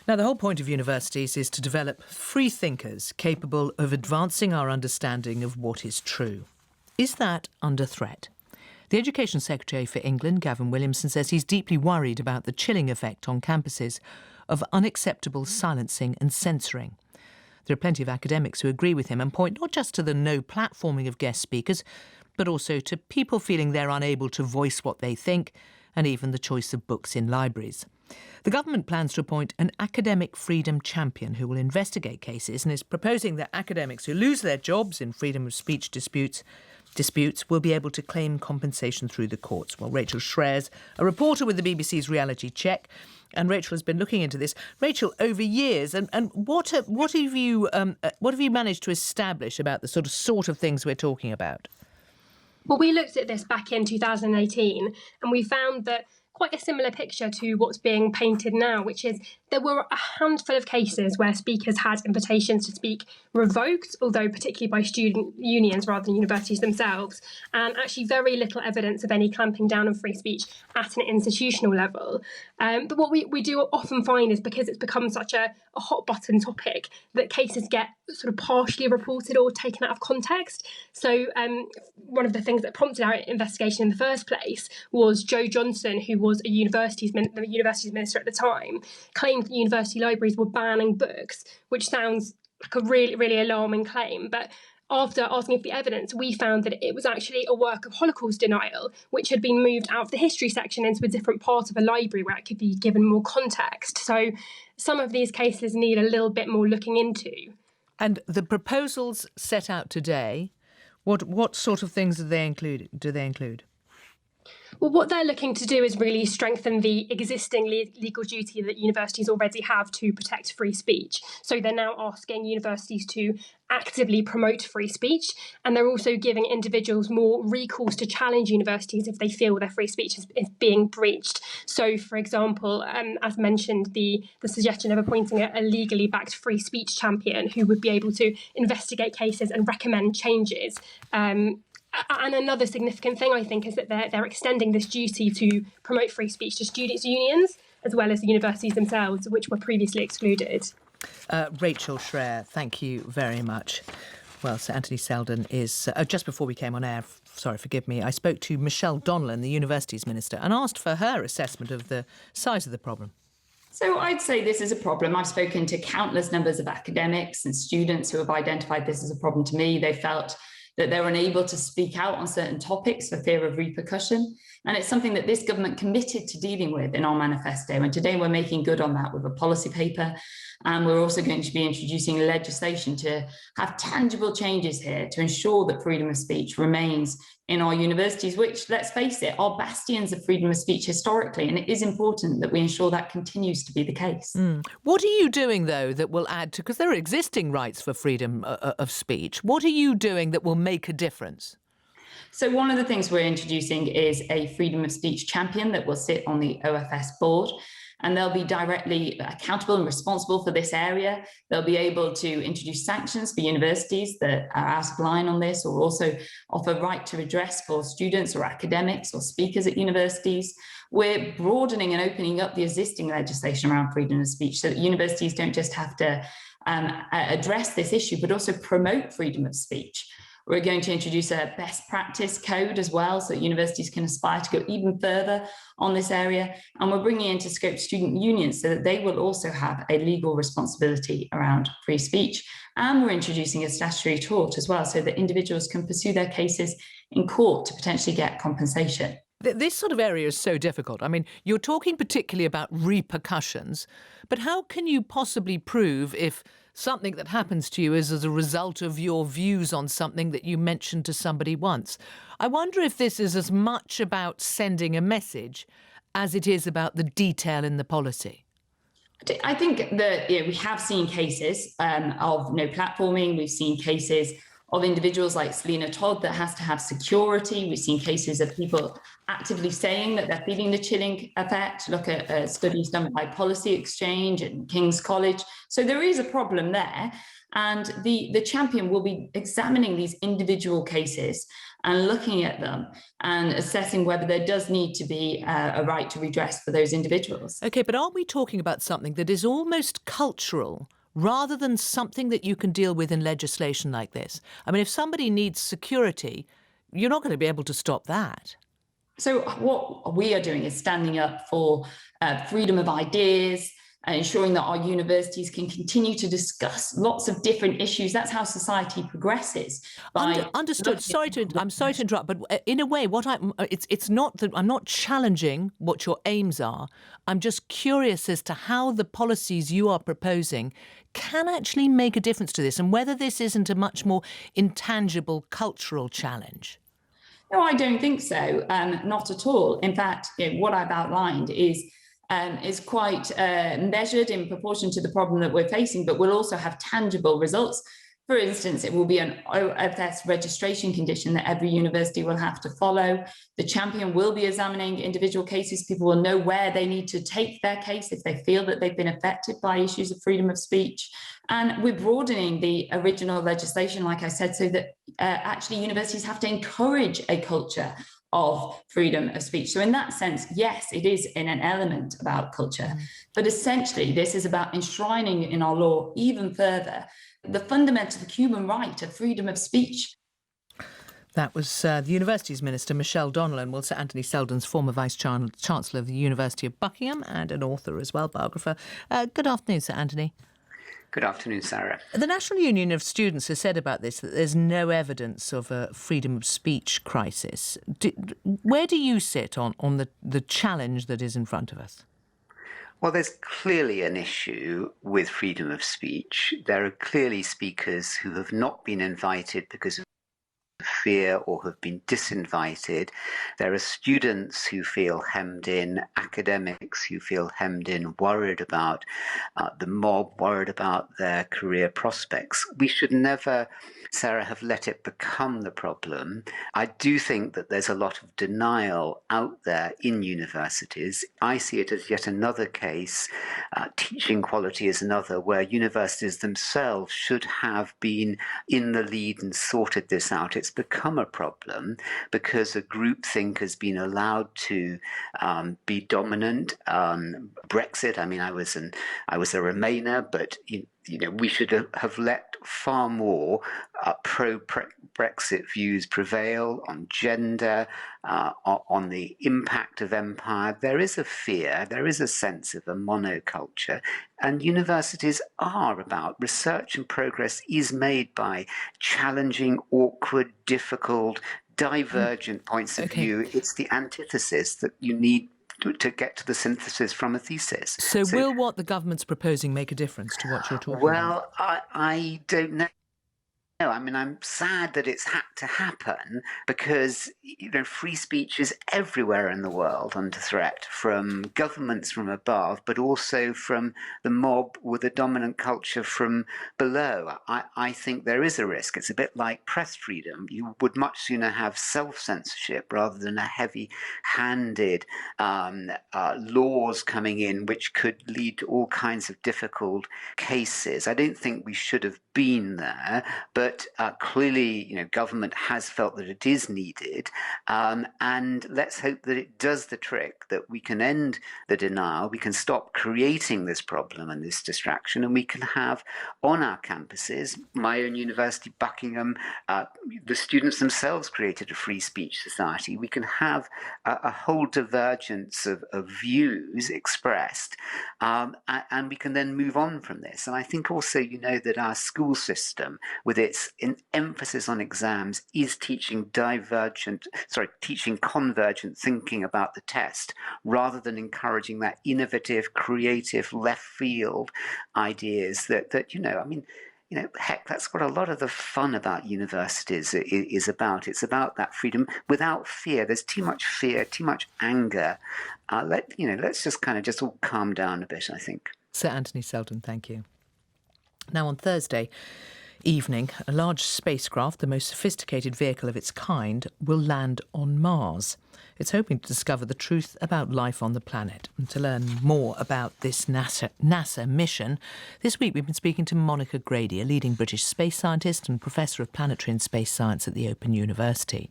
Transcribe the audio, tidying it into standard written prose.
Now, the whole point of universities is to develop free thinkers capable of advancing our understanding of what is true. Is that under threat? The Education Secretary for England, Gavin Williamson, says he's deeply worried about the chilling effect on campuses of unacceptable silencing and censoring. There are plenty of academics who agree with him and point not just to the no platforming of guest speakers, but also to people feeling they're unable to voice what they think, and even the choice of books in libraries. The government plans to appoint an academic freedom champion who will investigate cases and is proposing that academics who lose their jobs in freedom of speech disputes will be able to claim compensation through the courts. Well, Rachel Schreyer's a reporter with the BBC's Reality Check, and Rachel has been looking into this. Rachel, over years, and what have you managed to establish about the sort of things we're talking about? Well, we looked at this back in 2018 and we found that quite a similar picture to what's being painted now, which is there were a handful of cases where speakers had invitations to speak revoked, although particularly by student unions rather than universities themselves, and actually very little evidence of any clamping down on free speech at an institutional level. But what we do often find is because it's become such a hot button topic that cases get sort of partially reported or taken out of context. So one of the things that prompted our investigation in the first place was Joe Johnson, who was the university's minister at the time, claimed that university libraries were banning books, which sounds like a really, really alarming claim. But after asking for the evidence, we found that it was actually a work of Holocaust denial, which had been moved out of the history section into a different part of a library where it could be given more context. So some of these cases need a little bit more looking into. And the proposals set out today, what sort of things do they include? Well, what they're looking to do is really strengthen the existing legal duty that universities already have to protect free speech. So they're now asking universities to actively promote free speech, and they're also giving individuals more recourse to challenge universities if they feel their free speech is being breached. So, for example, as mentioned, the suggestion of appointing a legally backed free speech champion who would be able to investigate cases and recommend changes. And another significant thing, I think, is that they're extending this duty to promote free speech to students' unions, as well as the universities themselves, which were previously excluded. Rachel Schreyer, thank you very much. Well, Sir Anthony Seldon is... just before we came on air, sorry, forgive me, I spoke to Michelle Donnellan, the university's minister, and asked for her assessment of the size of the problem. So I'd say this is a problem. I've spoken to countless numbers of academics and students who have identified this as a problem to me. They felt that they're unable to speak out on certain topics for fear of repercussion. And it's something that this government committed to dealing with in our manifesto. And today we're making good on that with a policy paper. And we're also going to be introducing legislation to have tangible changes here to ensure that freedom of speech remains in our universities, which, let's face it, are bastions of freedom of speech historically. And it is important that we ensure that continues to be the case. What are you doing, though, that will add to, because there are existing rights for freedom of speech, what are you doing that will make a difference? So one of the things we're introducing is a freedom of speech champion that will sit on the OFS board, and they'll be directly accountable and responsible for this area. They'll be able to introduce sanctions for universities that are out of line on this, or also offer right to redress for students or academics or speakers at universities. We're broadening and opening up the existing legislation around freedom of speech so that universities don't just have to address this issue, but also promote freedom of speech. We're going to introduce a best practice code as well, so that universities can aspire to go even further on this area. And we're bringing into scope student unions so that they will also have a legal responsibility around free speech. And we're introducing a statutory tort as well, so that individuals can pursue their cases in court to potentially get compensation. This sort of area is so difficult. I mean, you're talking particularly about repercussions, but how can you possibly prove if something that happens to you is as a result of your views on something that you mentioned to somebody once? I wonder if this is as much about sending a message as it is about the detail in the policy. I think that we have seen cases of no platforming. We've seen cases of individuals like Selina Todd that has to have security. We've seen cases of people actively saying that they're feeling the chilling effect. Look at studies done by Policy Exchange and King's College. So there is a problem there. And the champion will be examining these individual cases and looking at them and assessing whether there does need to be a right to redress for those individuals. OK, but aren't we talking about something that is almost cultural rather than something that you can deal with in legislation like this? I mean, if somebody needs security, you're not going to be able to stop that. So what we are doing is standing up for freedom of ideas, ensuring that our universities can continue to discuss lots of different issues. That's how society progresses. Understood. I'm sorry to interrupt, but in a way, it's not that I'm not challenging what your aims are. I'm just curious as to how the policies you are proposing can actually make a difference to this, and whether this isn't a much more intangible cultural challenge. No, I don't think so. Not at all. In fact, what I've outlined is quite measured in proportion to the problem that we're facing, but will also have tangible results. For instance, it will be an OFS registration condition that every university will have to follow. The champion will be examining individual cases. People will know where they need to take their case if they feel that they've been affected by issues of freedom of speech. And we're broadening the original legislation, like I said, so that actually universities have to encourage a culture of freedom of speech. So in that sense, yes, it is in an element about culture, but essentially this is about enshrining in our law even further the fundamental human right of freedom of speech. That was the Universities Minister, Michelle Donnellan, well, Sir Anthony Seldon's former Vice-Chancellor of the University of Buckingham and an author as well, biographer. Good afternoon, Sir Anthony. Good afternoon, Sarah. The National Union of Students has said about this that there's no evidence of a freedom of speech crisis. Where do you sit on the challenge that is in front of us? Well, there's clearly an issue with freedom of speech. There are clearly speakers who have not been invited because of fear or have been disinvited. There are students who feel hemmed in, academics who feel hemmed in, worried about the mob, worried about their career prospects. We should never, Sarah, have let it become the problem. I do think that there's a lot of denial out there in universities. I see it as yet another case. Teaching quality is another, where universities themselves should have been in the lead and sorted this out. It's become a problem because a groupthink has been allowed to be dominant. Brexit, I mean, I was a Remainer, but we should have let far more pro-Brexit views prevail on gender, on the impact of empire. There is a fear, there is a sense of a monoculture, and universities are about research, and progress is made by challenging, awkward, difficult, divergent points of view. It's the antithesis that you need to get to the synthesis from a thesis. So will what the government's proposing make a difference to what you're talking about? Well, I don't know. I mean, I'm sad that it's had to happen because, free speech is everywhere in the world under threat, from governments from above, but also from the mob with a dominant culture from below. I think there is a risk. It's a bit like press freedom. You would much sooner have self-censorship rather than a heavy-handed laws coming in, which could lead to all kinds of difficult cases. I don't think we should have been there, but clearly, government has felt that it is needed, and let's hope that it does the trick, that we can end the denial, we can stop creating this problem and this distraction, and we can have on our campuses, my own university, Buckingham, the students themselves created a free speech society. We can have a whole divergence of views expressed, and we can then move on from this. And I think also, that our school system, with its emphasis on exams, is teaching convergent thinking about the test, rather than encouraging that innovative, creative, left field ideas that heck, that's what a lot of the fun about universities is about. It's about that freedom without fear. There's too much fear, too much anger. Let's just all calm down a bit, I think. Sir Anthony Seldon, thank you. Now, on Thursday, evening, a large spacecraft, the most sophisticated vehicle of its kind, will land on Mars. It's hoping to discover the truth about life on the planet. And to learn more about this NASA mission, this week we've been speaking to Monica Grady, a leading British space scientist and professor of planetary and space science at the Open University.